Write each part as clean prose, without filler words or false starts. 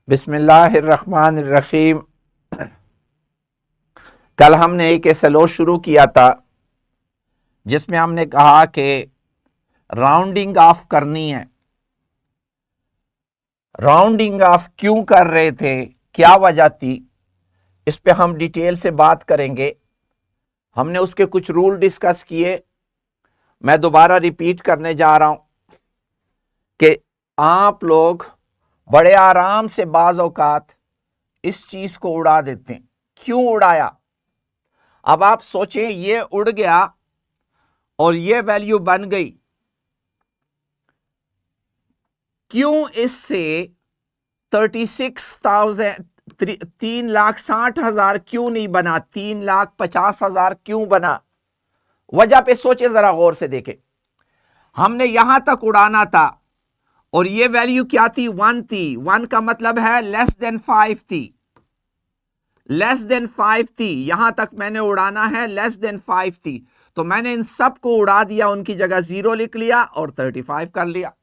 बिस्मिल्लाहिर्रहमानिर्रहीम। कल हमने एक एसएलओ शुरू किया था जिसमें हमने कहा कि राउंडिंग ऑफ करनी है। राउंडिंग ऑफ क्यों कर रहे थे, क्या वजह थी, इस पे हम डिटेल से बात करेंगे। हमने उसके कुछ रूल डिस्कस किए। मैं दोबारा रिपीट करने जा रहा हूं कि आप लोग बड़े आराम से बाज़ औकात इस चीज को उड़ा देते हैं। क्यों उड़ाया? अब आप सोचें, ये उड़ गया और ये वैल्यू बन गई, क्यों इससे 36,000 3,60,000 क्यों नहीं बना, 3,50,000 क्यों बना? वजह पे सोचे, जरा गौर से देखें। हमने यहां तक उड़ाना था और ये वैल्यू क्या थी? 1 थी। 1 का मतलब है लेस देन 5 थी। लेस देन 5 थी, यहां तक मैंने उड़ाना है, लेस देन 5 थी। तो मैंने इन सब को उड़ा दिया, उनकी जगह 0 लिख लिया और 35 कर लिया।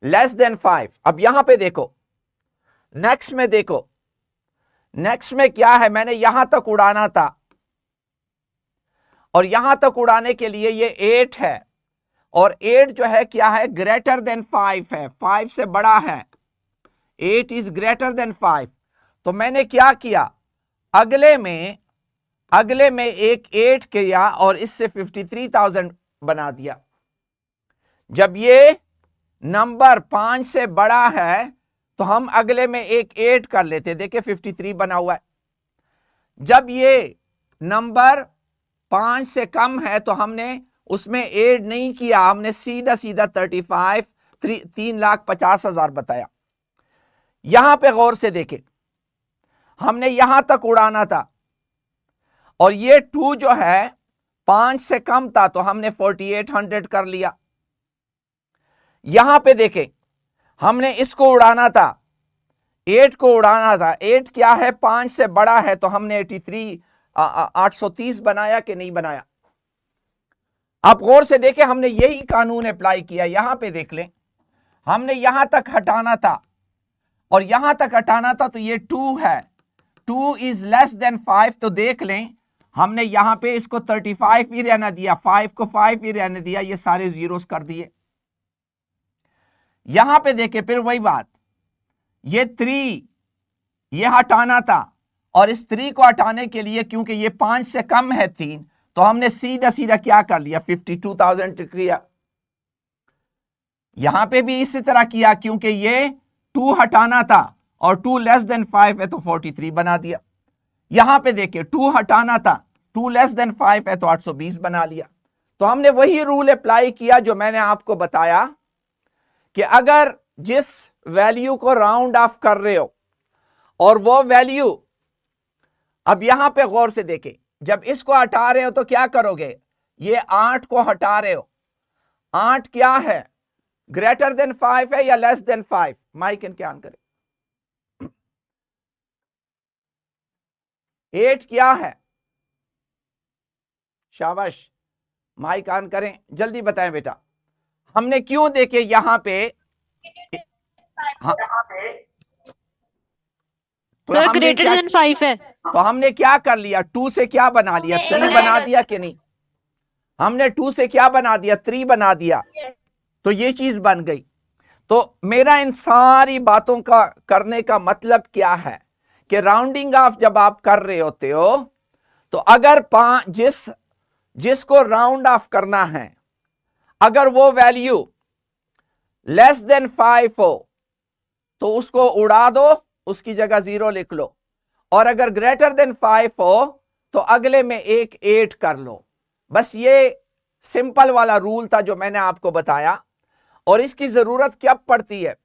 Less than 5। अब यहां पे देखो, नेक्स्ट में देखो, नेक्स्ट में क्या है? मैंने यहां तक उड़ाना था और यहां तक उड़ाने के लिए ये 8 है और 8 जो है क्या है? ग्रेटर देन 5 है, 5 से बड़ा है। 8 इज ग्रेटर देन 5। तो मैंने क्या किया? अगले में एक 8 किया और इससे 53,000 बना दिया। जब ये नंबर 5 से बड़ा है तो हम अगले में एक 8 कर लेते। देखिए 53 बना हुआ है। जब ये नंबर 5 से कम है तो हमने उसमें ऐड नहीं किया, हमने सीधा सीधा 35 3,50,000 बताया। यहां पे गौर से देखें, हमने यहां तक उड़ाना था और ये 2 जो है 5 से कम था तो हमने 4800 कर लिया। यहां पे देखें, हमने इसको उड़ाना था, 8 को उड़ाना था। 8 क्या है? 5 से बड़ा है तो हमने 830 बनाया कि नहीं बनाया? आप गौर से देखें, हमने यही कानून अप्लाई किया। यहां पे देख लें, हमने यहां तक हटाना था और यहां तक हटाना था तो ये 2 है, 2 इज लेस देन 5। तो देख लें, हमने यहां पे इसको 35 ही रहना दिया, 5 को 5 ही रहने दिया, ये सारे जीरोस कर दिए। यहां पे देखें, फिर वही बात, ये 3 ये हटाना था और इस 3 को हटाने के लिए, क्योंकि ये 5 से कम है 3, तो हमने सीधा सीधा क्या कर लिया? 52,000 किया। यहां पे भी इसी तरह किया, क्योंकि ये 2 हटाना था और 2 लेस देन 5 है तो 43 बना दिया। यहां पे देखिए, 2 हटाना था, 2 लेस देन 5 है तो 820 बना लिया। तो हमने वही रूल अप्लाई किया जो मैंने आपको बताया कि अगर जिस वैल्यू को राउंड ऑफ कर रहे हो और वो वैल्यू, अब यहां पे गौर से देखें, जब इसको हटा रहे हो तो क्या करोगे? ये 8 को हटा रहे हो, 8 क्या है? ग्रेटर देन 5 है या लेस देन 5? माइक इन क्या करें, 8 क्या है? शाबाश, माइक ऑन करें, जल्दी बताएं बेटा। हमने क्यों देखे यहां पे? हाँ, तो सर हमने ग्रेटर क्या, देन 5 है। तो हमने क्या कर लिया? 2 से क्या बना लिया? 3 बना दिया कि नहीं? हमने 2 से क्या बना दिया? 3 बना दिया। तो ये चीज बन गई। तो मेरा इन सारी बातों का करने का मतलब क्या है कि राउंडिंग ऑफ जब आप कर रहे होते हो तो अगर जिसको राउंड ऑफ करना है, अगर वो वैल्यू लेस देन 5 हो तो उसको उड़ा दो, उसकी जगह 0 लिख लो, और अगर ग्रेटर देन 5 हो तो अगले में एक 8 कर लो। बस ये सिंपल वाला रूल था जो मैंने आपको बताया। और इसकी जरूरत कब पड़ती है?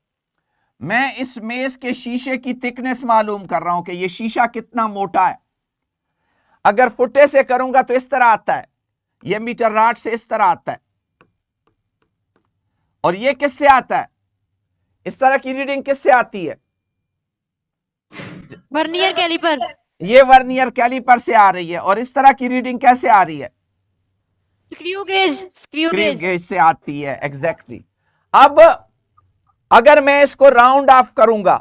मैं इस मेज के शीशे की थिकनेस मालूम कर रहा हूं कि ये शीशा कितना मोटा है। अगर फुटे से करूंगा तो इस तरह आता है, ये मीटर राड से इस तरह आता है, और ये किससे आता है? इस तरह की रीडिंग किससे आती है? Vernier calliper. ये वर्नियर कैलिपर से आ रही है। और इस तरह की रीडिंग कैसे आ रही है? Screw gauge. Screw screw gauge. Gauge से आती है। एग्जैक्टली। अब अगर मैं इसको राउंड ऑफ करूंगा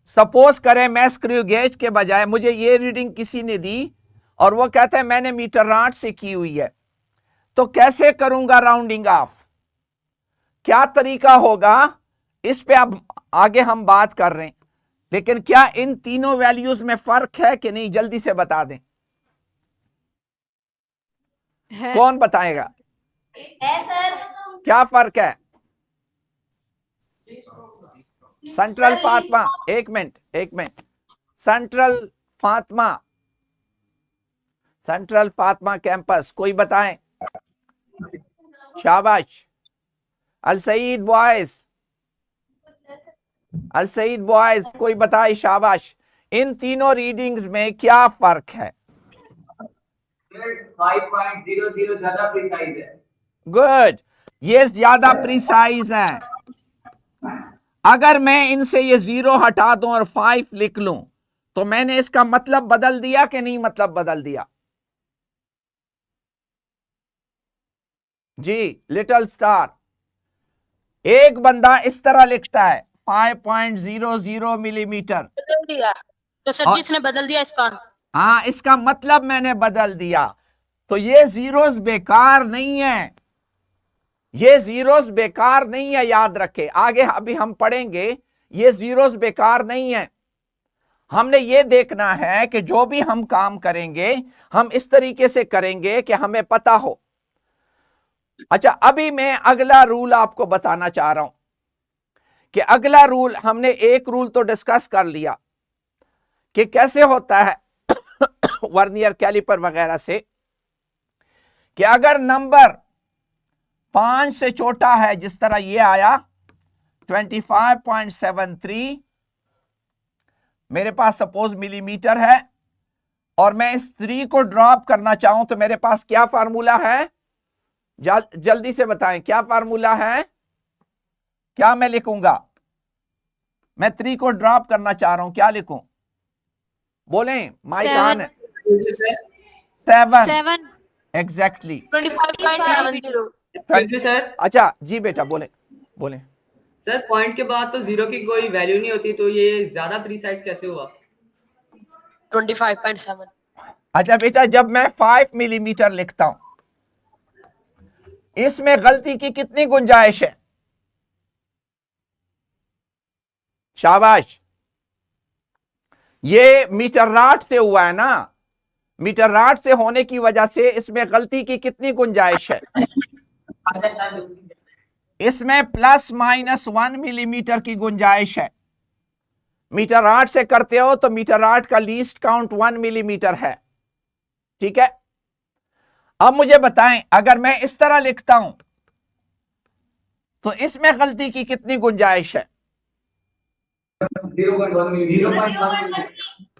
सपोज करें मैं स्क्रू गेज के बजाय मुझे ये रीडिंग किसी ने दी और वो कहता है मैंने मीटर राड से की हुई है, तो कैसे करूंगा राउंडिंग ऑफ, क्या तरीका होगा, इस पे अब आगे हम बात कर रहे हैं। लेकिन क्या इन तीनों वैल्यूज में फर्क है कि नहीं, जल्दी से बता दें, है। कौन बताएगा सर। क्या फर्क है। सेंट्रल फातिमा, एक मिनट, सेंट्रल फातिमा कैंपस कोई बताएं, शाबाश। अल सईद बॉयज कोई बताए, शाबाश। इन तीनों रीडिंग्स में क्या फर्क है। 5.00 ज्यादा प्रिसाइज है। गुड, ये ज्यादा प्रिसाइज है। अगर मैं इनसे ये 0 हटा दूं और 5 लिख लूं तो मैंने इसका मतलब बदल दिया कि नहीं, मतलब बदल दिया जी। लिटिल स्टार, एक बंदा इस तरह लिखता है 5.00 मिलीमीटर, बदल दिया तो सर जी इसने बदल दिया इसका। हाँ, इसका मतलब मैंने बदल दिया। तो ये जीरोस बेकार नहीं है, ये जीरोस बेकार नहीं है, याद रखे। आगे अभी हम पढ़ेंगे, ये जीरोस बेकार नहीं है। हमने ये देखना है कि जो भी हम काम करेंगे हम इस तरीके से करेंगे कि हमें पता हो। अच्छा, अभी मैं अगला रूल आपको बताना चाह रहा हूं कि अगला रूल, हमने एक रूल तो डिस्कस कर लिया कि कैसे होता है वर्नियर कैलिपर वगैरह से, कि अगर नंबर 5 से छोटा है, जिस तरह ये आया 25.73, मेरे पास सपोज मिलीमीटर है और मैं इस 3 को ड्रॉप करना चाहूं तो मेरे पास क्या फार्मूला है, जल्दी से बताएं क्या फार्मूला है, क्या मैं लिखूंगा। मैं 3 को ड्रॉप करना चाह रहा हूं, क्या लिखूं, बोलें, माइक ऑन है। 7 एग्जैक्टली 25.70। सर अच्छा जी बेटा, बोले सर पॉइंट के बाद तो 0 की कोई वैल्यू नहीं होती, तो ये ज्यादा प्रिसाइज कैसे हुआ। 25.7। अच्छा बेटा, जब मैं 5 मिलीमीटर लिखता हूं इसमें गलती की कितनी गुंजाइश है, शाबाश। ये मीटर राड से हुआ है ना, मीटर राड से होने की वजह से इसमें गलती की कितनी गुंजाइश है, इसमें ±1 मिलीमीटर की गुंजाइश है। मीटर राड से करते हो तो मीटर राड का लीस्ट काउंट 1 मिलीमीटर है, ठीक है। अब मुझे बताएं, अगर मैं इस तरह लिखता हूं तो इसमें गलती की कितनी गुंजाइश है, 0.1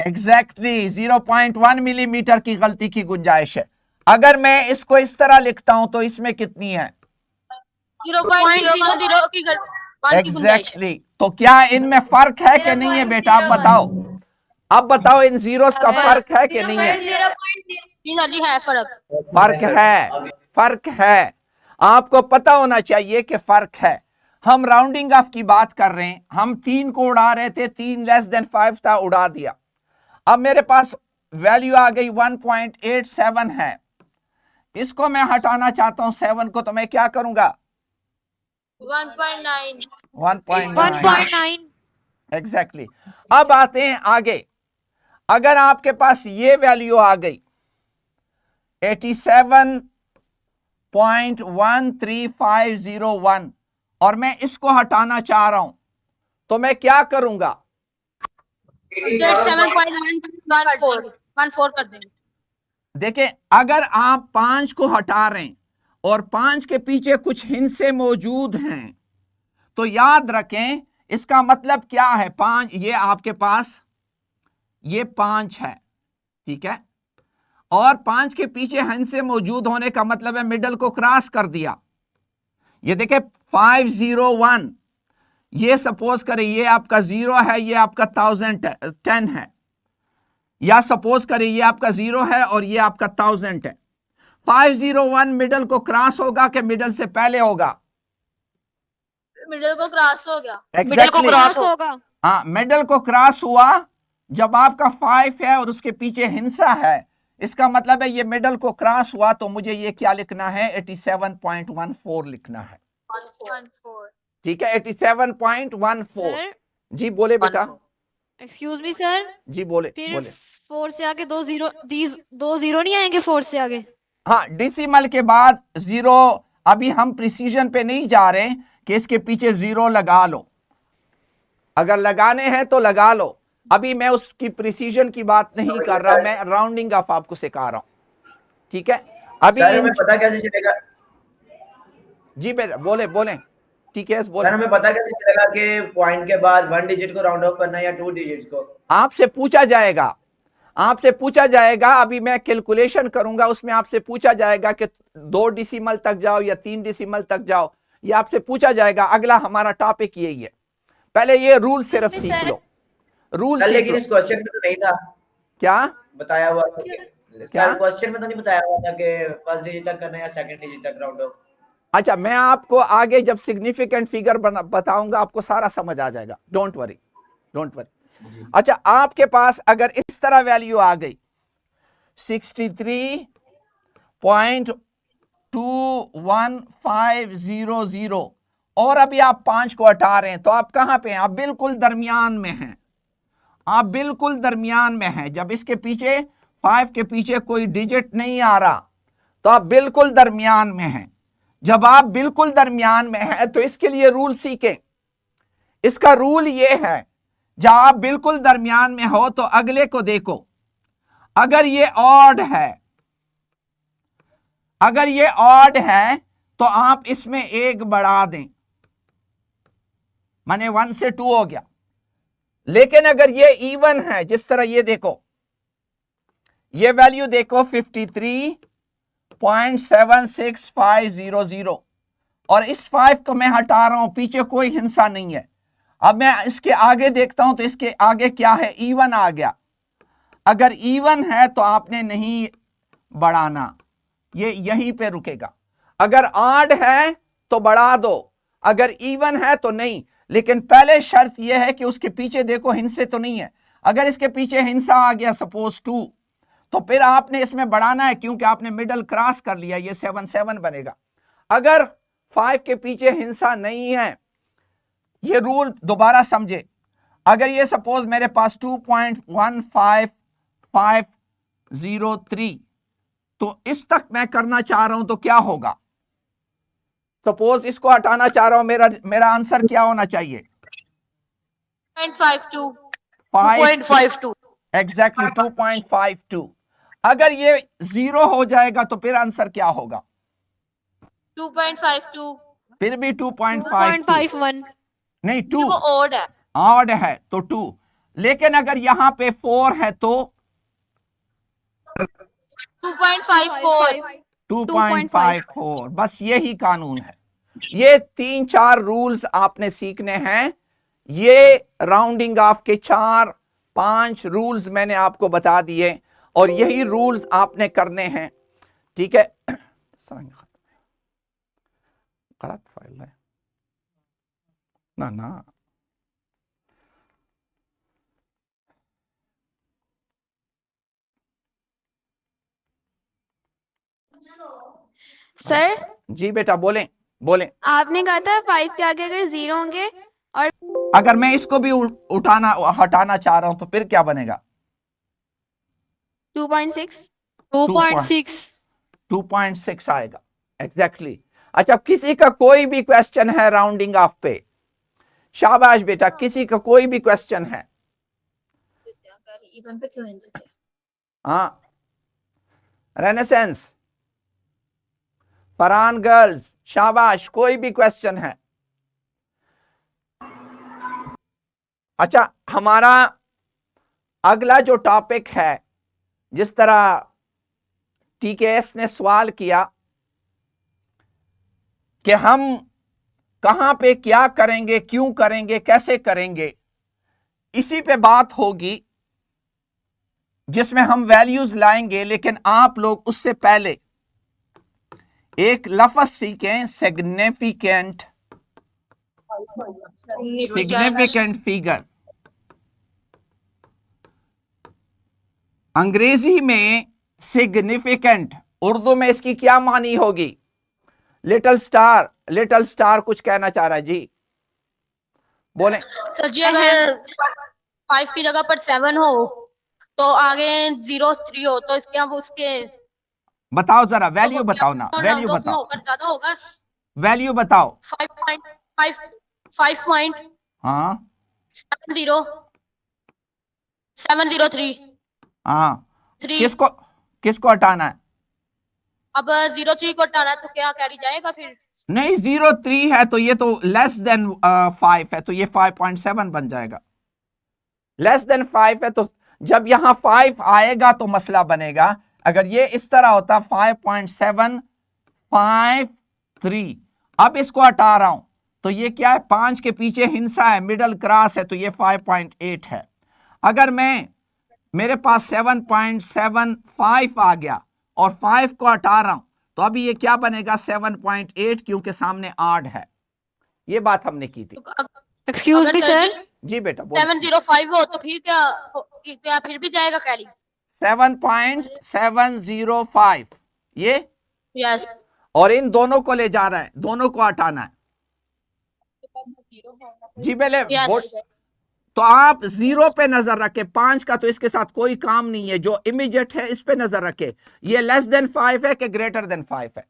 एग्जैक्टली 0.1 मिलीमीटर की गलती की गुंजाइश है। अगर मैं इसको इस तरह लिखता हूं तो इसमें कितनी है, 0.00 की एग्जैक्टली। तो क्या इनमें फर्क है कि नहीं है बेटा, आप बताओ, अब बताओ इन जीरोस का फर्क है कि नहीं है। जी है फर्क है, आपको पता होना चाहिए कि फर्क है। हम राउंडिंग ऑफ की बात कर रहे हैं, हम 3 को उड़ा रहे थे, 3 <5 था, उड़ा दिया। अब मेरे पास वैल्यू आ गई 1.87 है, इसको मैं हटाना चाहता हूं 7 को, तो मैं क्या करूंगा 1.9 एग्जैक्टली। अब आते हैं आगे, अगर आपके पास ये वैल्यू आ गई 87.13501 और मैं इसको हटाना चाह रहा हूं तो मैं क्या करूंगा 7.14 कर देंगे। देखें, अगर आप 5 को हटा रहे हैं और 5 के पीछे कुछ हिस्से मौजूद हैं तो याद रखें इसका मतलब क्या है, 5, ये आपके पास ये 5 है, ठीक है, और 5 के पीछे हिस्से मौजूद होने का मतलब है मिडल को क्रॉस कर दिया। ये देखें 501, ये सपोज करें ये आपका 0 है, ये आपका 1010 है, या सपोज करें ये आपका 0 है और ये आपका 1000 है। 501 मिडल को क्रॉस होगा कि मिडल से पहले होगा, मिडिल को क्रॉस हो गया। Exactly. मिडिल को क्रॉस होगा। हाँ, मिडल को क्रॉस हुआ जब आपका 5 है और उसके पीछे हिंसा है, इसका मतलब है ये मिडल को क्रॉस हुआ, तो मुझे ये क्या लिखना है, 87.14 लिखना है। 1-4 ठीक है, 87.14। सर जी बोले बेटा। एक्सक्यूज मी सर, जी बोले फिर बोले। 4 से आगे 2 जीरो नहीं आएंगे 4 से आगे? हाँ, डिसिमल के बाद जीरो। अभी हम प्रिसीजन पे नहीं जा रहे कि इसके पीछे जीरो लगा लो, अगर लगाने हैं तो लगा लो। अभी मैं उसकी प्रिसीजन की बात नहीं कर रहा, मैं राउंडिंग ऑफ आपको सिखा रहा हूं। ठीक है, अभी सर हमें पता कैसे चलेगा? जी बेटा बोले बोले। ठीक है बोले। सर हमें पता कैसे चलेगा कि पॉइंट के बाद 1 डिजिट को राउंड ऑफ करना है या 2 डिजिट को? आपसे पूछा जाएगा, आपसे पूछा जाएगा। अभी मैं कैलकुलेशन करूंगा, उसमें आपसे पूछा जाएगा कि 2 डिसिमल तक जाओ या 3 डिसिमल तक जाओ, ये आपसे पूछा जाएगा। अगला हमारा टॉपिक यही है, पहले ये रूल सिर्फ सीख लो, रूल सर सीख लेकिन लो। इस क्वेश्चन में तो नहीं था क्या बताया हुआ क्या? सर क्वेश्चन में तो नहीं बताया हुआ था कि फर्स्ट डिजिट तक करना है या सेकंड डिजिट तक राउंड ऑफ। अच्छा, मैं आपको आगे जब सिग्निफिकेंट फिगर बताऊंगा आपको सारा समझ आ जाएगा, डोंट वरी डोंट वरी। अच्छा, आपके पास अगर इस तरह वैल्यू आ गई 63.21500 और अभी आप 5 को हटा रहे हैं, तो आप कहां पे हैं? आप बिल्कुल दरमियान में हैं, आप बिल्कुल दरमियान में हैं। जब इसके पीछे 5 के पीछे कोई डिजिट नहीं आ रहा तो आप बिल्कुल दरमियान में हैं। जब आप बिल्कुल दरमियान में हैं तो इसके लिए रूल सीखें। इसका रूल यह है, जब आप बिल्कुल दरमियान में हो तो अगले को देखो। अगर ये ऑड है, अगर ये ऑड है तो आप इसमें 1 बढ़ा दें, माने 1 से 2 हो गया। लेकिन अगर ये इवन है, जिस तरह ये देखो, ये वैल्यू देखो 53.76500 और इस 5 को मैं हटा रहा हूं, पीछे कोई हिंसा नहीं है। अब मैं इसके आगे देखता हूं तो इसके आगे क्या है, इवन आ गया। अगर इवन है तो आपने नहीं बढ़ाना, ये यहीं पे रुकेगा। अगर ऑड है तो बढ़ा दो, अगर इवन है तो नहीं। लेकिन पहले शर्त यह है कि उसके पीछे देखो हिंसे तो नहीं है। अगर इसके पीछे हिंसा आ गया सपोज 2, तो फिर आपने इसमें बढ़ाना है, क्योंकि आपने मिडल क्रॉस कर लिया, ये 7 बनेगा। अगर 5 के पीछे हिंसा नहीं है, ये रूल दोबारा समझे। अगर ये सपोज मेरे पास 2.15503, तो इस तक मैं करना चाह रहा हूं तो क्या होगा? सपोज इसको हटाना चाह रहा हूं, मेरा आंसर क्या होना चाहिए? 2.52 एग्जैक्टली 2.52। अगर ये 0 हो जाएगा तो फिर आंसर क्या होगा? 2.52 फिर भी 2.52 2.51 नहीं, 2 देखो odd है ऑड है तो 2। लेकिन अगर यहां पे 4 है तो 2.54 2.54। बस यही कानून है। ये 3-4 रूल्स आपने सीखने हैं। ये राउंडिंग ऑफ के 4-5 रूल्स मैंने आपको बता दिए और यही रूल्स आपने करने हैं। ठीक है, गलत फाइल है ना ना। सर जी बेटा बोलें बोलें। आपने कहा था 5 के आगे अगर 0 होंगे और अगर मैं इसको भी हटाना चाह रहा हूं तो फिर क्या बनेगा? 2.6 2.6 आएगा एग्जैक्टली। अच्छा, किसी का कोई भी क्वेश्चन है राउंडिंग ऑफ पे? शाबाश बेटा, किसी का कोई भी क्वेश्चन है? इवन पे क्यों नहीं देते? हाँ, रेनेसेंस, फरहान गर्ल्स, शाबाश, कोई भी क्वेश्चन है? अच्छा, हमारा अगला जो टॉपिक है, जिस तरह टीकेएस ने सवाल किया कि हम कहां पे क्या करेंगे, क्यों करेंगे, कैसे करेंगे, इसी पे बात होगी जिसमें हम वैल्यूज लाएंगे। लेकिन आप लोग उससे पहले एक लफ्ज सीखें, सिग्निफिकेंट फिगर। अंग्रेजी में सिग्निफिकेंट, उर्दू में इसकी क्या मानी होगी? लिटिल स्टार कुछ कहना चाह रहा है जी, बोले। सर जी अगर 5 की जगह पर 7 हो तो आगे 0 3 हो तो इसके अब उसके बताओ जरा, वैल्यू बताओ ना, वैल्यू राउंड ऑफ में बताओ, होकर ज्यादा होगा। वैल्यू बताओ। 5.703 हाँ 703 हाँ, 3। किसको किसको हटाना है? अब 0 3 को हटाना है तो क्या कैरी जाएगा फिर? नहीं, 0.3 है तो ये तो लेस देन 5 है, तो ये 5.7 बन जाएगा। लेस देन 5 है तो जब यहां 5 आएगा तो मसला बनेगा। अगर ये इस तरह होता 5.753, अब इसको हटा रहा हूं तो ये क्या है, 5 के पीछे हिंसा है, मिडिल क्रॉस है, तो ये 5.8 है। अगर मेरे पास 7.75 आ गया और 5 को हटा रहा हूं तो अभी ये क्या बनेगा, 7.8, क्योंकि सामने 8 है। ये बात हमने की थी। एक्सक्यूज अगर मी सर सर, जी बेटा बोलो। 705 हो तो फिर क्या फिर भी जाएगा कैरी? 7.705 ये, यस। और इन दोनों को ले जा रहा है, दोनों को हटाना है। जी पहले यस। तो आप 0 पे नजर रखे, 5 का तो इसके साथ कोई काम नहीं है, जो इमीडिएट है इस पे नजर रखे। ये लेस देन 5 है कि ग्रेटर देन 5 है?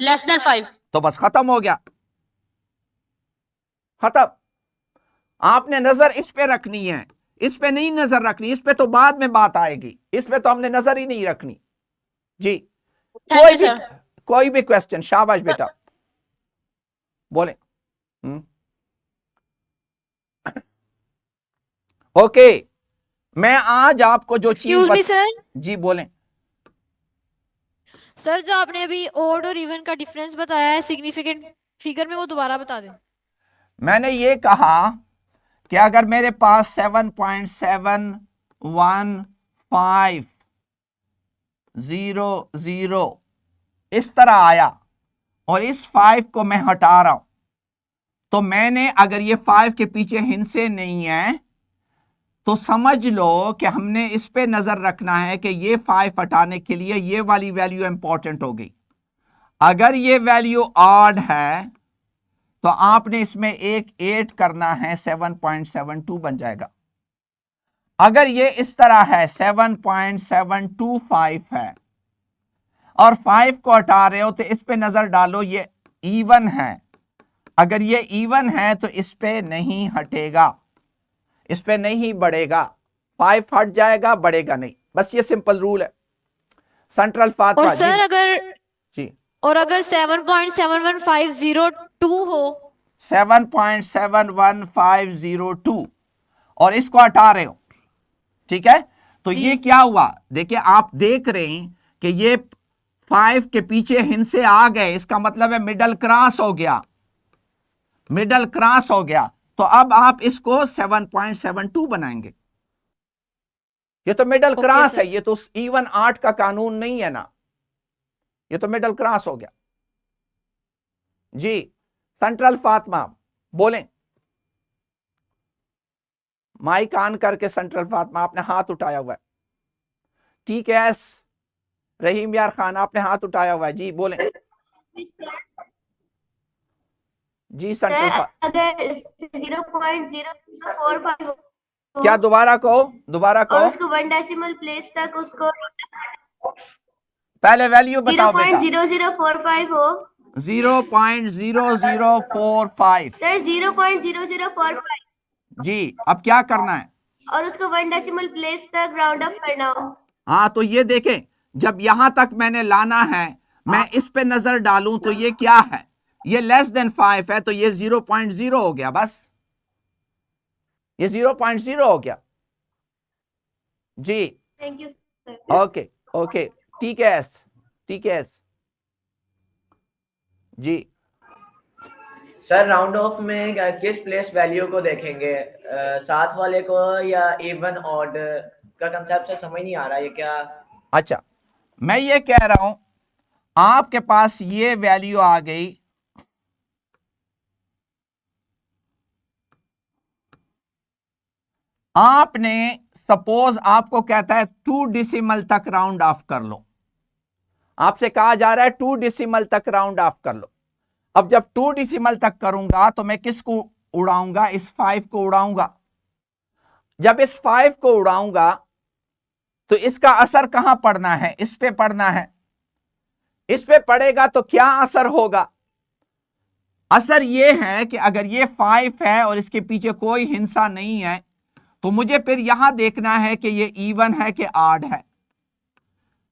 Less than 5। तो बस खत्म हो गया, खत्म। आपने नजर इस पे रखनी है, इस पे नहीं नजर रखनी, इस पे तो बाद में बात आएगी, इस पे तो हमने नजर ही नहीं रखनी। जी थैंक यू सर। कोई भी क्वेश्चन? शाबाश बेटा, बोले। ओके, मैं आज आपको जो चीज एक्सक्यूज मी सर, जी बोलें। सर जो आपने अभी ओड और इवन का डिफरेंस बताया है सिग्निफिकेंट फिगर में, वो दोबारा बता दें। मैंने ये कहा कि अगर मेरे पास 7.71500 इस तरह आया और इस 5 को मैं हटा रहा हूं, तो मैंने अगर ये 5 के पीछे हिंसे नहीं है तो समझ लो कि हमने इस पे नजर रखना है कि ये 5 हटाने के लिए ये वाली वैल्यू इंपॉर्टेंट हो गई। अगर ये वैल्यू ऑड है तो आपने इसमें एक 8 करना है, 7.72 बन जाएगा। अगर ये इस तरह है 7.725 है और 5 को हटा रहे हो तो इस पे नजर डालो, ये इवन है। अगर ये इवन है तो इस पे नहीं हटेगा, इस पे नहीं बढ़ेगा। 5 हट जाएगा, बढ़ेगा नहीं, बस ये सिंपल रूल है। सेंट्रल फातिमा और जी। सर अगर जी, और अगर 7.71502 हो 7.71502 और इसको हटा रहे हो, ठीक है, तो जी। ये क्या हुआ? देखिए, आप देख रहे हैं कि ये 5 के पीछे हिंसे आ गए, इसका मतलब है मिडल क्रॉस हो गया, मिडल क्रॉस हो गया। तो अब आप इसको 7.72 बनाएंगे। ये तो मिडल ओके क्रॉस सर। है, ये तो इवन 8 का कानून नहीं है ना, ये तो मिडल क्रॉस हो गया। जी, सेंट्रल फातिमा बोलें, माइक ऑन करके। सेंट्रल फातिमा आपने हाथ उठाया हुआ है। ठीक है, रहीम यार खान आपने हाथ उठाया हुआ है, जी बोलें। जी सेंट्रल अगर 0.0045 क्या? दोबारा कहो, दोबारा और कहो, उसको 1 डेसिमल प्लेस तक उसको पहले वैल्यू बताओ बेटा। 0.0045 हो 0.0045। सर 0.0045 जी, अब क्या करना है? और उसको 1 डेसिमल प्लेस तक राउंड ऑफ करना हो। हाँ, तो ये देखें, जब यहां तक मैंने लाना है, मैं इस पे नजर डालूं तो ये क्या है, ये लेस देन 5 है, तो ये 0.0 हो गया, बस ये 0.0 हो गया। जी thank you sir. Okay okay, ठीक है, ठीक है जी। सर राउंड ऑफ में किस प्लेस वैल्यू को देखेंगे, साथ वाले को या इवन ऑड का कंसेप्ट से समझ नहीं आ रहा, ये क्या? अच्छा, मैं ये कह रहा हूं, आपके पास ये वैल्यू आ गई, आपने सपोज आपको कहता है 2 डिसिमल तक राउंड ऑफ कर लो, आपसे कहा जा रहा है 2 डिसिमल तक राउंड ऑफ कर लो। अब जब 2 डिसिमल तक करूंगा तो मैं किसको उड़ाऊंगा? इस 5 को उड़ाऊंगा। जब इस 5 को उड़ाऊंगा तो इसका असर कहां पड़ना है? इस पे पड़ना है। इस पे पड़ेगा तो क्या असर होगा? असर यह है कि अगर ये 5 है और इसके पीछे कोई हिंसा नहीं है तो मुझे फिर यहां देखना है कि ये इवन है कि ऑड है।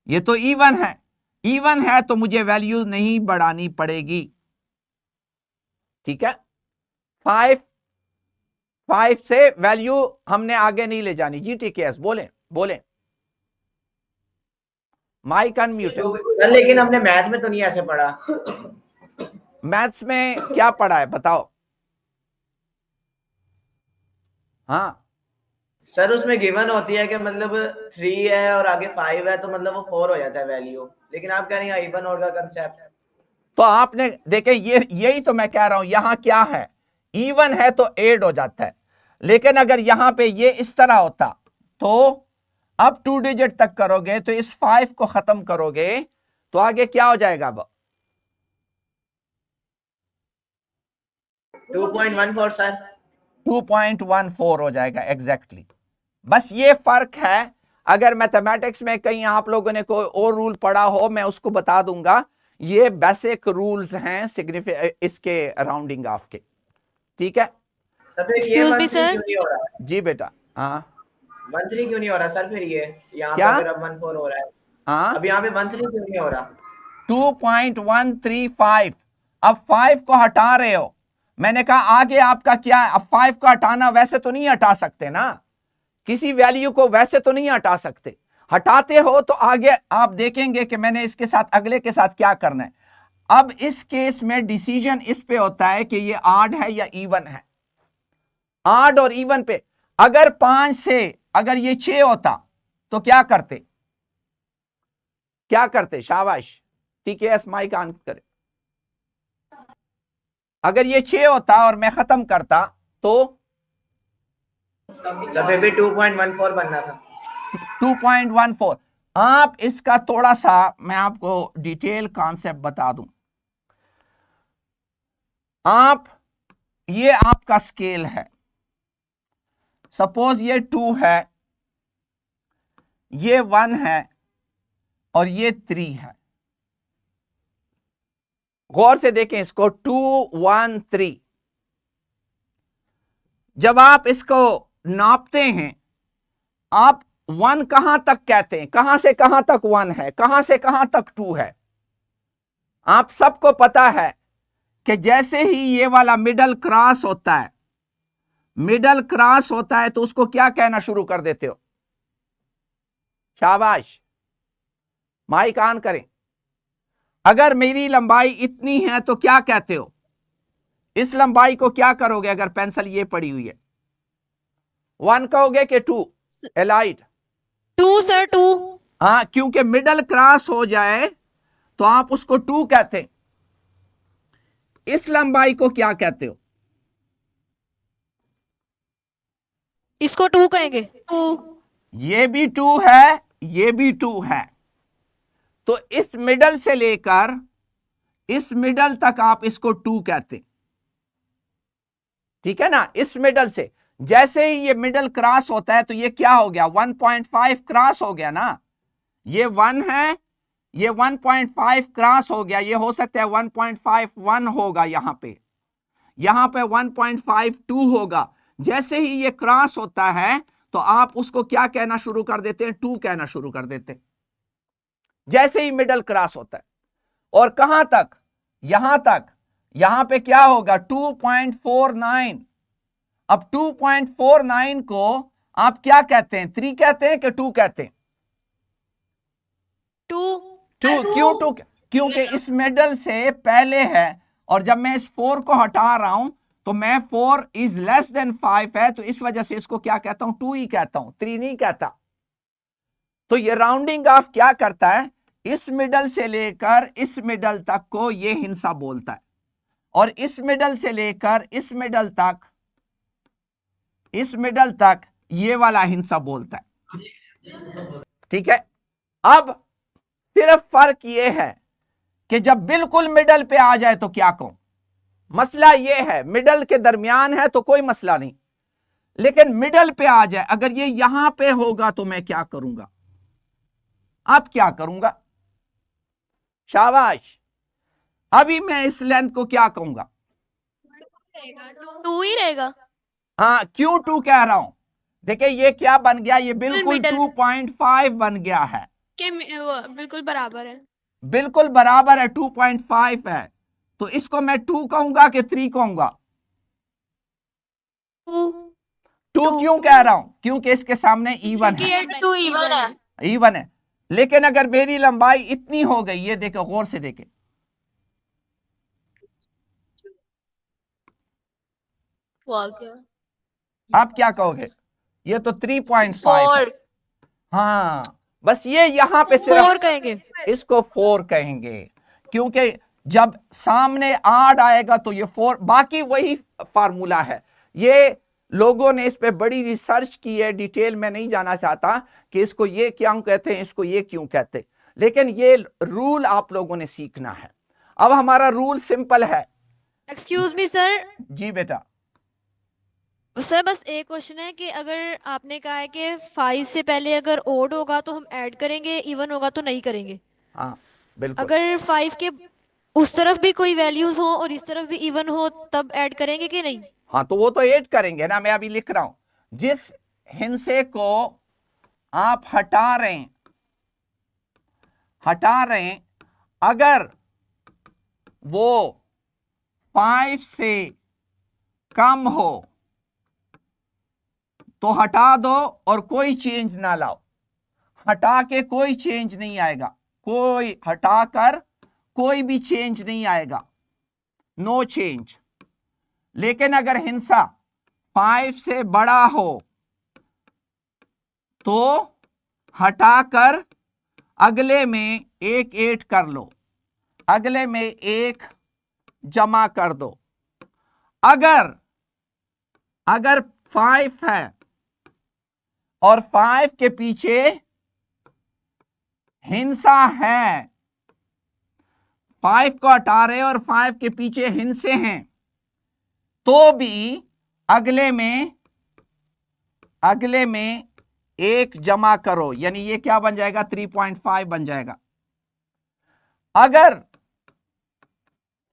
ये तो इवन है, इवन है तो मुझे वैल्यू नहीं बढ़ानी पड़ेगी। ठीक है, 5 से वैल्यू हमने आगे नहीं ले जानी। जी ठीक है, बोलें बोलें, माइक अनम्यूट। सर लेकिन हमने मैथ में तो नहीं ऐसे पढ़ा। मैथ्स में क्या पढ़ा है बताओ? हाँ सर उसमें गिवन होती है कि मतलब 3 है और आगे 5 है तो मतलब वो 4 हो जाता है वैल्यू, लेकिन आप कह रहे हैं इवन ऑड का कंसेप्ट। तो आपने देखें, यही तो मैं कह रहा हूं, यहां क्या है? इवन है तो एड हो जाता है, लेकिन अगर यहां पे ये इस तरह होता तो अब 2 डिजिट तक करोगे तो इस 5 को खत्म करोगे तो आगे क्या हो जाएगा? अब 2.14 सर, 2.14 हो जाएगा एग्जैक्टली। बस ये फर्क है। अगर मैथमेटिक्स में कहीं आप लोगों ने कोई और रूल पढ़ा हो मैं उसको बता दूंगा। ये बेसिक रूल्स हैं इसके राउंडिंग ऑफ के। ठीक है, सर फिर ये Excuse me, 13 sir? क्यों नहीं हो रहा? जी बेटा। हाँ 13 क्यों नहीं हो रहा सर? फिर ये यहाँ पे क्या? अगर अब 14 हो रहा है, हाँ अब यहाँ पे 13 क्यों नहीं हो रहा? 2.135। अब 5 को हटा रहे हो, मैंने कहा आगे आपका क्या है? अब 5 को हटाना वैसे तो नहीं हटा सकते ना, किसी वैल्यू को वैसे तो नहीं हटा सकते। हटाते हो तो आगे आप देखेंगे कि मैंने इसके साथ अगले के साथ क्या करना है। अब इस केस में डिसीजन इस पे होता है कि ये ऑड है या इवन है। ऑड और इवन पे अगर 5 से अगर ये 6 होता तो क्या करते? क्या करते? शाबाश, ठीक है, माइक ऑन करे। अगर ये 6 होता और मैं खत्म करता तो सर फिर भी 2.14 बनना था। 2.14। आप इसका थोड़ा सा मैं आपको डिटेल कॉन्सेप्ट बता दूं। ये आपका स्केल है, सपोज ये 2 है, ये 1 है और ये 3 है। गौर से देखें इसको, 2 1 3। जब आप इसको नापते हैं, आप 1 कहां तक कहते हैं? कहां से कहां तक 1 है? कहां से कहां तक 2 है? आप सबको पता है कि जैसे ही ये वाला मिडल क्रॉस होता है, मिडल क्रॉस होता है तो उसको क्या कहना शुरू कर देते हो? शाबाश, माइक ऑन करें। अगर मेरी लंबाई इतनी है तो क्या कहते हो? इस लंबाई को क्या करोगे? अगर पेंसिल ये पड़ी हुई है, 1 कहोगे कि 2? एलाइट 2 सर 2। हाँ, क्योंकि मिडल क्रॉस हो जाए तो आप उसको 2 कहते हैं। इस लंबाई को क्या कहते हो? इसको 2 कहेंगे 2। ये भी 2 है, ये भी 2 है, तो इस मिडल से लेकर इस मिडल तक आप इसको 2 कहते हैं। ठीक है ना? इस मिडल से जैसे ही ये मिडल क्रॉस होता है तो ये क्या हो गया? 1.5 क्रॉस हो गया ना। ये 1 है, ये 1.5 क्रॉस हो गया। ये हो सकता है 1.51 होगा, यहां पे 1.52 होगा। जैसे ही ये क्रॉस होता है तो आप उसको क्या कहना शुरू कर देते हैं? 2 कहना शुरू कर देते हैं, जैसे ही मिडल क्रॉस होता है। और कहां तक? यहां तक। यहां पे क्या होगा? 2.49। अब 2.49 को आप क्या कहते हैं? 3 कहते हैं कि 2 कहते हैं? 2 क्यों 2? क्योंकि इस मिडल से पहले है, और जब मैं इस 4 को हटा रहा हूं तो मैं 4 इज लेस देन 5 है, तो इस वजह से इसको क्या कहता हूं? 2 ही कहता हूं, 3 नहीं कहता। तो ये राउंडिंग ऑफ क्या करता है? इस मिडल से लेकर इस मिडल तक को ये हिंसा बोलता है, और इस मिडल से लेकर इस मिडल तक ये वाला हिंसा बोलता है। ठीक है, अब सिर्फ फर्क ये है कि जब बिल्कुल मिडल पे आ जाए तो क्या कहूं। मसला ये है, मिडल के दरमियान है तो कोई मसला नहीं, लेकिन मिडल पे आ जाए, अगर ये यहां पे होगा तो मैं क्या करूंगा, अब क्या करूंगा। शाबाश, अभी मैं इस लेंथ को क्या कहूंगा, 2 ही रहेगा। हाँ, क्यों 2 कह रहा हूं, देखिए ये क्या बन गया, ये बिल्कुल middle 2.5 बन गया है, के बिल्कुल बराबर है। बिल्कुल बराबर है, 2.5 है। तो इसको मैं 2 कहूंगा कि 3 कहूंगा। 2 क्यों कह रहा हूं, क्योंकि इसके सामने इवन है, क्योंकि ये 2 इवन है। इवन है। लेकिन अगर मेरी लंबाई इतनी हो गई, ये देखो गौर से देखे, आप क्या कहोगे, ये तो 3.5 है। 4 हाँ, बस ये यहां पे 4 सिर्फ कहेंगे। इसको 4 कहेंगे, क्योंकि जब सामने 8 आएगा तो ये 4, बाकी वही फार्मूला है। ये लोगों ने इस पे बड़ी रिसर्च की है, डिटेल में नहीं जाना चाहता कि इसको ये क्यों कहते हैं, इसको ये क्यों कहते हैं, लेकिन ये रूल आप लोगों ने सीखना है। अब हमारा रूल सिंपल है। एक्सक्यूज मी सर, जी बेटा, सर बस एक क्वेश्चन है कि अगर आपने कहा है कि 5 से पहले अगर ओड होगा तो हम ऐड करेंगे, इवन होगा तो नहीं करेंगे। हाँ बिल्कुल, अगर 5 के उस तरफ भी कोई वैल्यूज हो और इस तरफ भी इवन हो तब ऐड करेंगे कि नहीं? हाँ तो वो तो ऐड करेंगे ना, मैं अभी लिख रहा हूं। जिस हिंसे को आप हटा रहे हैं, अगर वो 5 से कम हो तो हटा दो और कोई चेंज ना लाओ। हटा के कोई चेंज नहीं आएगा, कोई हटाकर कोई भी चेंज नहीं आएगा, नो चेंज। लेकिन अगर हिंसा 5 से बड़ा हो तो हटाकर अगले में एक ऐड कर लो, अगले में एक जमा कर दो। अगर 5 है और 5 के पीछे हिंसा है, 5 को हटा रहे और 5 के पीछे हिंसे हैं, तो भी अगले में एक जमा करो, यानी ये क्या बन जाएगा, 3.5 बन जाएगा। अगर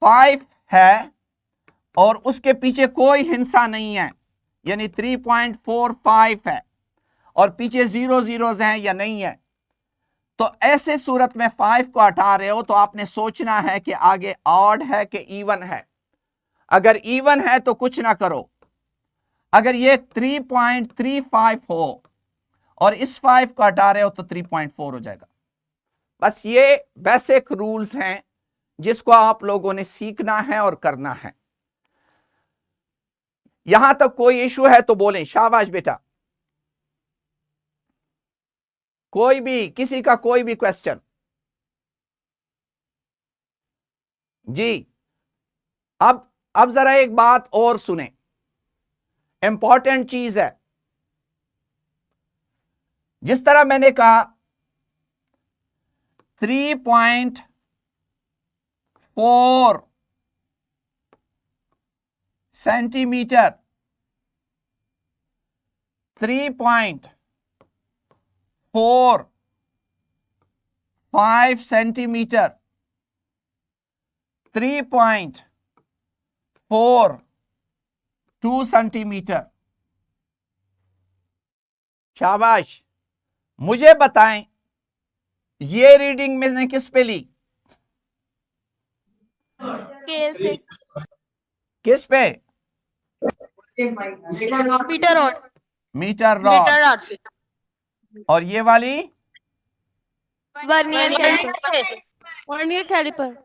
5 है और उसके पीछे कोई हिंसा नहीं है, यानी 3.45 है और पीछे 0 zeros हैं या नहीं है, तो ऐसे सूरत में 5 को हटा रहे हो तो आपने सोचना है कि आगे ऑड है कि इवन है। अगर इवन है तो कुछ ना करो, अगर ये 3.35 हो और इस 5 को हटा रहे हो तो 3.4 हो जाएगा। बस ये बेसिक रूल्स हैं जिसको आप लोगों ने सीखना है और करना है। यहां तक कोई इशू है तो बोलें, शाबाश बेटा। कोई भी, किसी का कोई भी क्वेश्चन? जी, अब जरा एक बात और सुने, इंपॉर्टेंट चीज है। जिस तरह मैंने कहा 3.4 सेंटीमीटर, 3.45 सेंटीमीटर, 3.42 सेंटीमीटर। शाबाश, मुझे बताएं ये रीडिंग मैंने किस पे ली, स्केल से। किस पे? मीटर और मीटर रॉड। मीटर रॉड से। और ये वाली वर्नियर से। कैलिपर।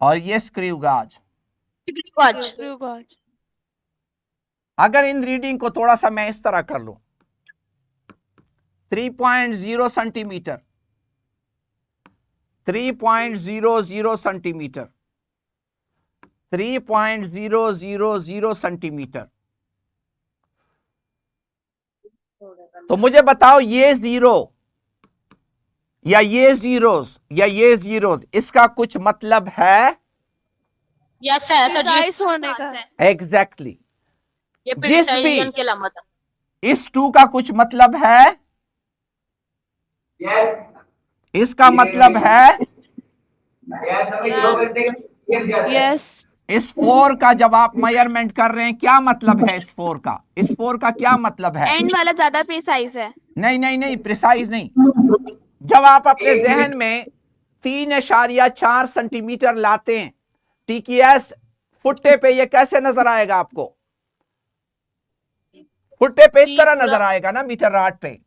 और ये स्क्रू गाज। गज। Screw gauge. अगर इन रीडिंग को थोड़ा सा मैं इस तरह कर लूं, 3.0 सेंटीमीटर, 3.00 सेंटीमीटर, 3.000 सेंटीमीटर, तो मुझे बताओ ये जीरो या ये जीरोस या ये जीरोस, इसका कुछ मतलब है? यस है सर जी, प्रिसाइज होने का। एग्जैक्टली ये जिस भी प्रिसाइजन की अलामत है। इस टू का कुछ मतलब है, इसका मतलब है यस। इस फोर का। जब आप मेजरमेंट कर रहे हैं क्या मतलब है इस फोर का? इस फोर का क्या मतलब है? एंड वाला ज्यादा प्रिसाइज है। नहीं नहीं नहीं, प्रिसाइज नहीं। जब आप अपने जहन में 3.4 सेंटीमीटर लाते हैं, टीकीएस फुट्टे पे ये कैसे नजर आएगा आपको? फुट्टे पे इस तरह नजर आएगा ना मीटर राट पे।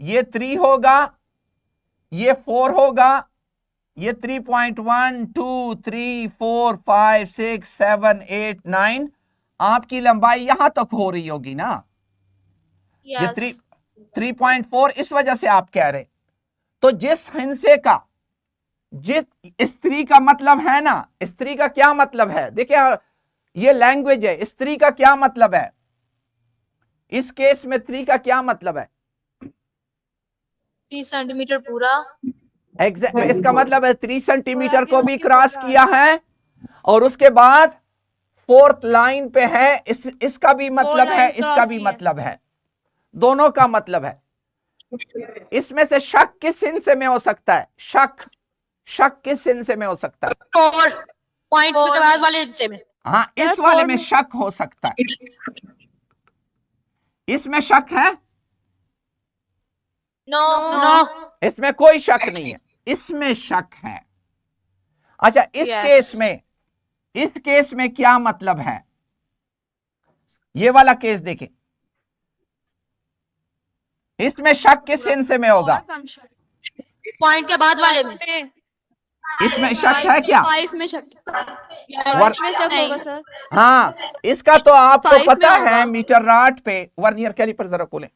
ये 3 होगा, ये 4 होगा, ये 3.1 2 3 4 5 6 7 8 9, आपकी लंबाई यहां तक हो रही होगी ना। ये 3.4 इस वजह से आप कह रहे। तो जिस हिस्से का, जिस स्त्री का मतलब है ना, स्त्री का क्या मतलब है? देखिए ये लैंग्वेज है। स्त्री का क्या मतलब है इस केस में? 3 का क्या मतलब है? 3 सेंटीमीटर पूरा। इसका मतलब है 3 सेंटीमीटर को भी क्रॉस किया है और उसके बाद 4th लाइन पे है। इसका भी मतलब है, इसका भी मतलब है, दोनों का मतलब है। इसमें से शक किस हिस्से में हो सकता है? शक किस हिस्से में हो सकता है? 4 पॉइंट के बाद वाले हिस्से में। हाँ, इस वाले में शक हो सकता है। इसमें शक है? नो। इसमें कोई शक नहीं है, इसमें शक है। अच्छा, इस केस में क्या मतलब है? ये वाला केस देखें, इसमें शक किस हिस्से में होगा? पॉइंट के बाद वाले में। इसमें शक है क्या? 5 में शक। वर... 5 में शक होगा सर। हाँ, इसका तो आपको 5 में पता है होगा। मीटर राट पे। वर्नियर कैलिपर जरा खोलें।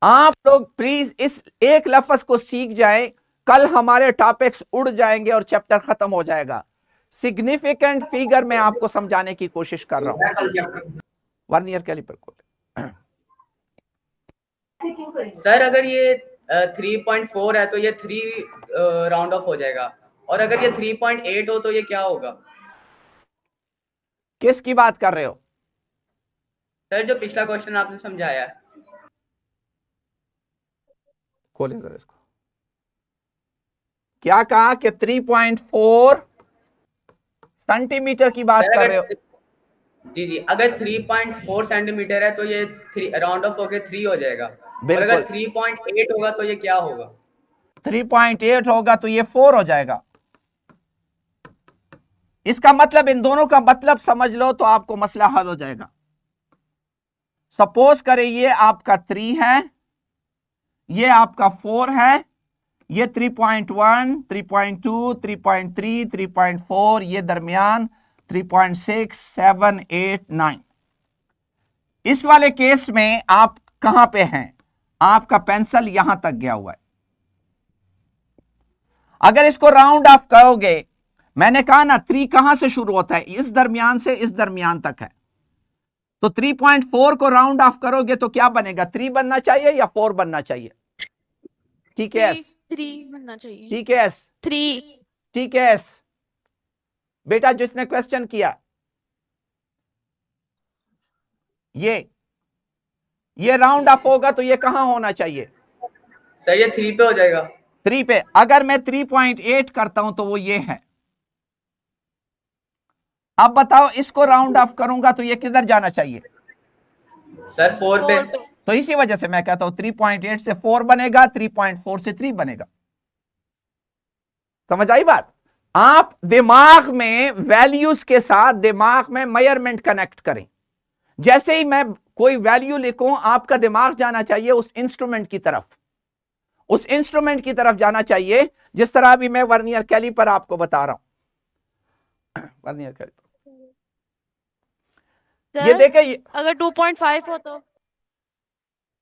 आप लोग प्लीज इस एक लफ्ज को सीख जाएं, कल हमारे टॉपिक्स उड़ जाएंगे और चैप्टर खत्म हो जाएगा। सिग्निफिकेंट फिगर मैं आपको समझाने की कोशिश कर रहा हूं। वर्नियर कैलिपर खोलें। सर अगर ये 3.4 है तो ये 3 राउंड ऑफ हो जाएगा, और अगर ये 3.8 हो तो ये क्या होगा? किसकी बात कर रहे हो? सर जो पिछला क्वेश्चन आपने समझाया है। खोलें जरा इसको। क्या कहा कि 3.4 सेंटीमीटर की बात सर कर रहे हो? जी जी, अगर 3.4 सेंटीमीटर है तो ये राउंड ऑफ होके 3 हो जाएगा, और बिल्कुल। अगर 3.8 होगा तो ये क्या होगा? 3.8 होगा तो ये 4 हो जाएगा। इसका मतलब, इन दोनों का मतलब समझ लो तो आपको मसला हल हो जाएगा। सपोज करें ये आपका 3 है, ये आपका 4 है, ये 3.1 3.2 3.3 3.4, ये दरमियान 3.6 7 8 9। इस वाले केस में आप कहां पे हैं? आपका पेंसिल यहां तक गया हुआ है। अगर इसको राउंड ऑफ करोगे, मैंने कहा ना 3 कहां से शुरू होता है? इस दरमियान से इस दरमियान तक है। तो 3.4 को राउंड ऑफ करोगे तो क्या बनेगा? 3 बनना चाहिए या 4 बनना चाहिए? ठीक है, 3 बनना चाहिए। ठीक है, 3। ठीक है। बेटा जिसने क्वेश्चन किया, ये राउंड ऑफ होगा तो ये कहां होना चाहिए? सर ये 3 पे हो जाएगा। 3 पे। अगर मैं 3.8 करता हूं तो वो ये है। अब बताओ, इसको राउंड ऑफ करूंगा तो ये किधर जाना चाहिए? सर 4 पे। तो इसी वजह से मैं कहता हूं 3.8 से 4 बनेगा, 3.4 से 3 बनेगा। समझ आई बात? आप दिमाग में वैल्यूज के साथ दिमाग में मेजरमेंट कनेक्ट करें। जैसे ही मैं कोई वैल्यू लिखूं, आपका दिमाग जाना चाहिए उस इंस्ट्रूमेंट की तरफ, उस इंस्ट्रूमेंट की तरफ जाना चाहिए, जिस तरह अभी मैं वर्नियर कैलिपर आपको बता रहा हूं। वर्नियर कैलिपर ये देखे, अगर 2.5 हो तो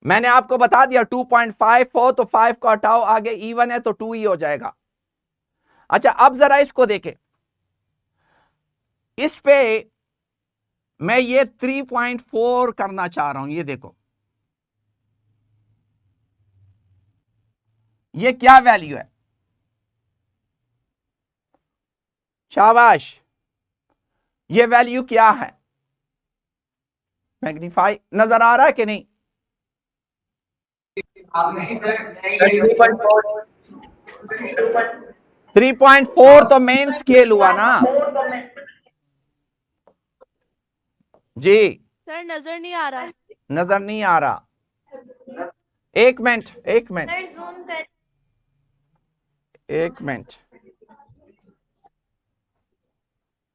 मैंने आपको बता दिया 2.5 हो तो 5 को हटाओ, आगे इवन है तो 2 ही हो जाएगा। अच्छा, अब जरा इसको देखें। इस पे मैं ये 3.4 करना चाह रहा हूं। ये देखो, ये क्या वैल्यू है? शाबाश, ये वैल्यू क्या है? मैग्नीफाई नजर आ रहा है कि नहीं? 3.4 तो मेन स्केल हुआ ना जी। सर नजर नहीं आ रहा। नजर नहीं आ रहा। एक मिनट, एक मिनट, सर जूम कर। एक मिनट।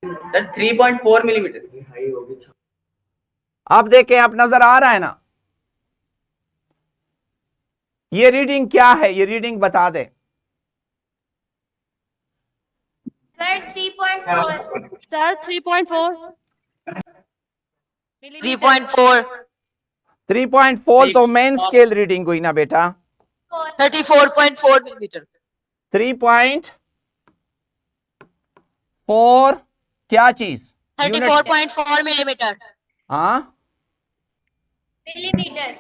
Sir 3.4 millimetre. अब देखें, अब नजर आ रहा है ना? ये रीडिंग क्या है? ये रीडिंग बता दे। सर 3.4। सर 3.4 3.4 3.4 तो मेन स्केल रीडिंग हुई ना बेटा। 34.4 मिलीमीटर 3.4 क्या चीज? यूनिट। 34.4 मिलीमीटर हाँ, मिलीमीटर।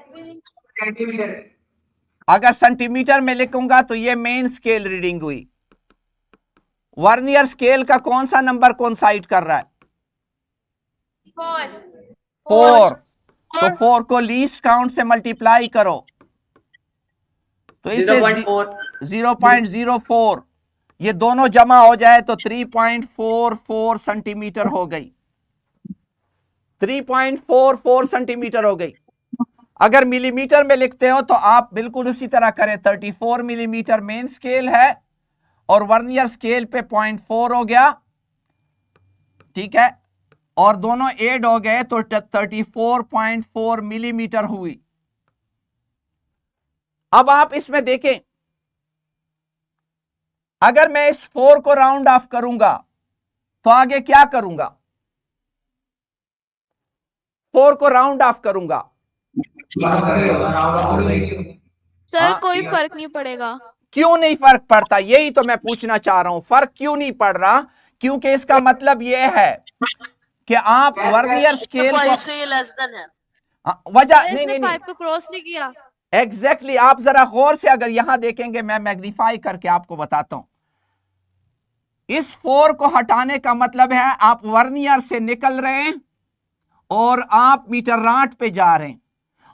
अगर सेंटीमीटर में लिखूंगा तो ये मेन स्केल रीडिंग हुई। वर्नियर स्केल का कौन सा नंबर कोइंसाइड कर रहा है? 4। तो 4 को लीस्ट काउंट से मल्टीप्लाई करो तो इससे 0.04, ये दोनों जमा हो जाए तो 3.44 सेंटीमीटर हो गई। 3.44 सेंटीमीटर हो गई। अगर मिलीमीटर में लिखते हो तो आप बिल्कुल उसी तरह करें। 34 मिलीमीटर मेन स्केल है और वर्नियर स्केल पे 0.4 हो गया, ठीक है, और दोनों ऐड हो गए तो 34.4 मिलीमीटर हुई। अब आप इसमें देखें, अगर मैं इस 4 को राउंड ऑफ करूंगा तो आगे क्या करूंगा? 4 को राउंड ऑफ करूंगा। सर हाँ, कोई फर्क नहीं पड़ेगा। क्यों नहीं फर्क पड़ता? यही तो मैं पूछना चाह रहा हूं, फर्क क्यों नहीं पड़ रहा? क्योंकि इसका मतलब यह है कि आप वर्नियर स्केल को, 5 से ये लेस देन है वजह सर नहीं इसने नहीं नहीं 5 को क्रॉस नहीं किया। एग्जैक्टली आप जरा गौर से अगर यहां देखेंगे, मैं मैग्नीफाई करके आपको बताता हूं। इस 4 को हटाने का मतलब है आप वर्नियर से निकल रहे हैं और आप मीटर राट पे जा रहे हैं,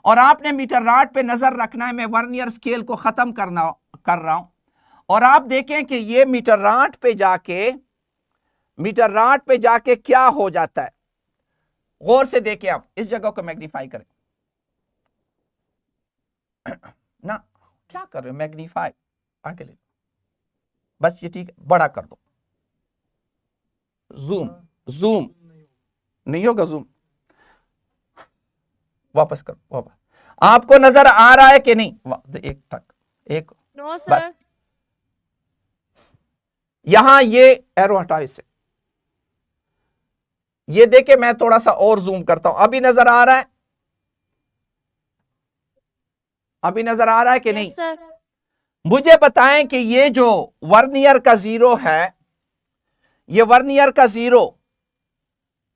और आपने मीटर राट पे नजर रखना है। मैं वर्नियर स्केल को खत्म कर रहा हूं और आप देखें कि ये मीटर राट पे जाके क्या हो जाता है। गौर से देखें, आप इस जगह को मैग्नीफाई करें ना। क्या कर रहे हो? मैग्नीफाई आगे ले, बस ये ठीक है, बड़ा कर दो। जूम जूम नहीं होगा, जूम वापस करो, वापस। आपको नजर आ रहा है कि नहीं? एक टक, एक नो बस। सर। यहां ये एरो हटाओ इससे। ये देखे, मैं थोड़ा सा और जूम करता हूं। अभी नजर आ रहा है? अभी नजर आ रहा है कि नहीं? Yes sir. मुझे बताएं कि ये जो वर्नियर का 0 है, ये वर्नियर का 0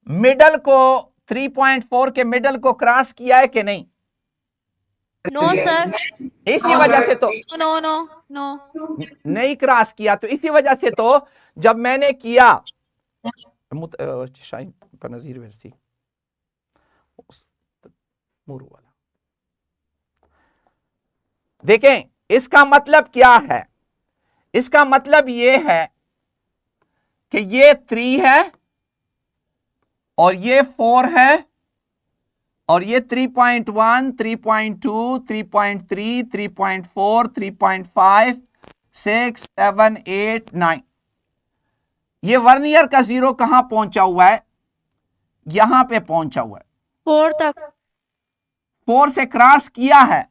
मिडल को 3.4 के मिडल को क्रॉस किया है कि नहीं? No sir. इसी वजह से तो नो नो नो। नहीं क्रॉस किया, तो इसी वजह से तो जब मैंने किया शाइन नजीर वर्सी वाला, देखें इसका मतलब क्या है? इसका मतलब यह है कि ये 3 है और ये 4 है और ये 3.1, 3.2, 3.3, 3.4, 3.5, 6, 7, 8, 9। ये वर्नियर का 0 कहां पहुंचा हुआ है? यहां पे पहुंचा हुआ है। 4 तक। 4 से क्रॉस किया है,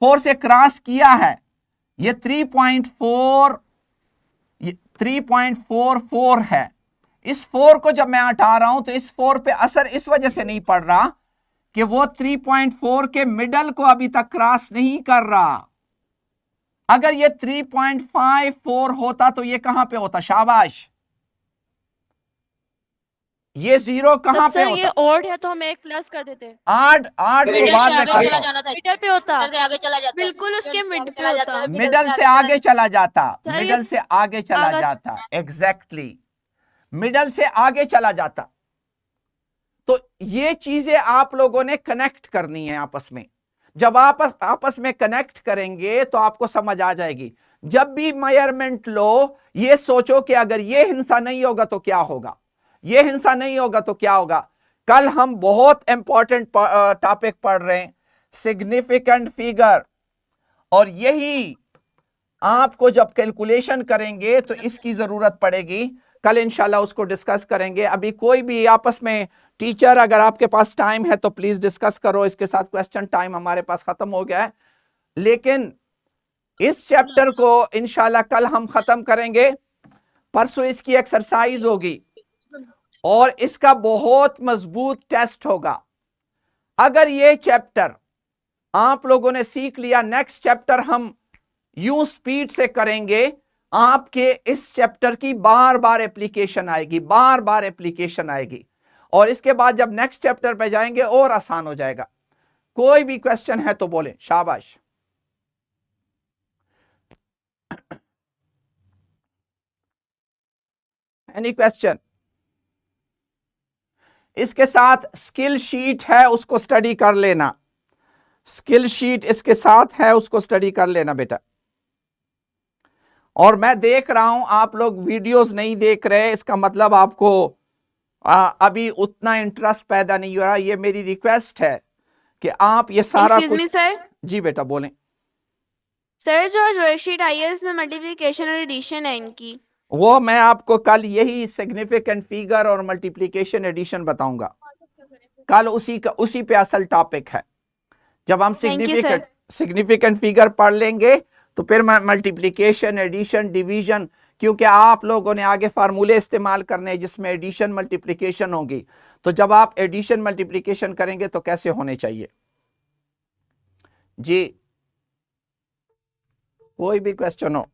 4 से क्रॉस किया है। ये 3.44 है। इस 4 को जब मैं हटा रहा हूं तो इस 4 पे असर इस वजह से नहीं पड़ रहा कि वो 3.4 के मिडल को अभी तक क्रॉस नहीं कर रहा। अगर ये 3.54 होता तो ये कहां पे होता? शाबाश, ये 0 कहाँ तब पे सर ये होता? ओड है तो हम एक प्लस कर देते। 8 को मिडल बाद से में आगे करता चला हूं। जाना था, मिडल पे होता। मिडल से आगे चला जाता, बिल्कुल उसके मिडल से मिड आगे पे चला जाता, होता। मिडल से आगे चला जाता, सर, ये मिडल से आगे चला आगे- जाता, एग्जैक्टली मिडल से आगे चला जाता। तो ये चीजें आप लोगों ने कनेक्ट करनी है आपस में। जब आपस में कनेक्ट करेंगे तो आपको समझ आ जाएगी। जब भी मेजरमेंट लो, ये सोचो कि अगर ये हिस्सा नहीं होगा तो क्या होगा, ये हिस्सा नहीं होगा तो क्या होगा। कल हम बहुत इंपॉर्टेंट टॉपिक पढ़ रहे हैं, सिग्निफिकेंट फिगर, और यही आपको जब कैलकुलेशन करेंगे तो इसकी जरूरत पड़ेगी। कल इंशाल्लाह उसको डिस्कस करेंगे। अभी कोई भी आपस में टीचर, अगर आपके पास टाइम है तो प्लीज डिस्कस करो। इसके साथ क्वेश्चन टाइम हमारे पास खत्म हो गया है, लेकिन इस चैप्टर को इंशाल्लाह कल हम खत्म करेंगे। परसों इसकी एक्सरसाइज होगी और इसका बहुत मजबूत टेस्ट होगा। अगर ये चैप्टर आप लोगों ने सीख लिया, नेक्स्ट चैप्टर हम यूं स्पीड से करेंगे, आपके इस चैप्टर की बार बार एप्लीकेशन आएगी, बार बार एप्लीकेशन आएगी। और इसके बाद जब नेक्स्ट चैप्टर पे जाएंगे और आसान हो जाएगा। कोई भी क्वेश्चन है तो बोलें, शाबाश। Any question? इसके साथ स्किल शीट है, उसको स्टडी कर लेना। स्किल शीट इसके साथ है, उसको स्टडी कर लेना बेटा। और मैं देख रहा हूं आप लोग वीडियोस नहीं देख रहे, इसका मतलब आपको अभी उतना इंटरेस्ट पैदा नहीं हो रहा। ये मेरी रिक्वेस्ट है कि आप ये सारा Excuse me, कुछ। sir. जी बेटा बोलें। सर जो वर्कशीट आई है इसमें मल्टीप्लिकेशन और एडिशन है इनकी। वो मैं आपको कल यही सिग्निफिकेंट फिगर और मल्टीप्लिकेशन एडिशन बताऊंगा। कल उसी पे असल टॉपिक है। जब हम Thank you, sir. Significant figure पढ़ लेंगे तो फिर मल्टीप्लिकेशन, एडिशन, डिवीजन, क्योंकि आप लोगों ने आगे फार्मूले इस्तेमाल करने हैं जिसमें एडिशन मल्टीप्लिकेशन होगी। तो जब आप एडिशन मल्टीप्लिकेशन करेंगे तो कैसे होने चाहिए। जी कोई भी क्वेश्चन हो?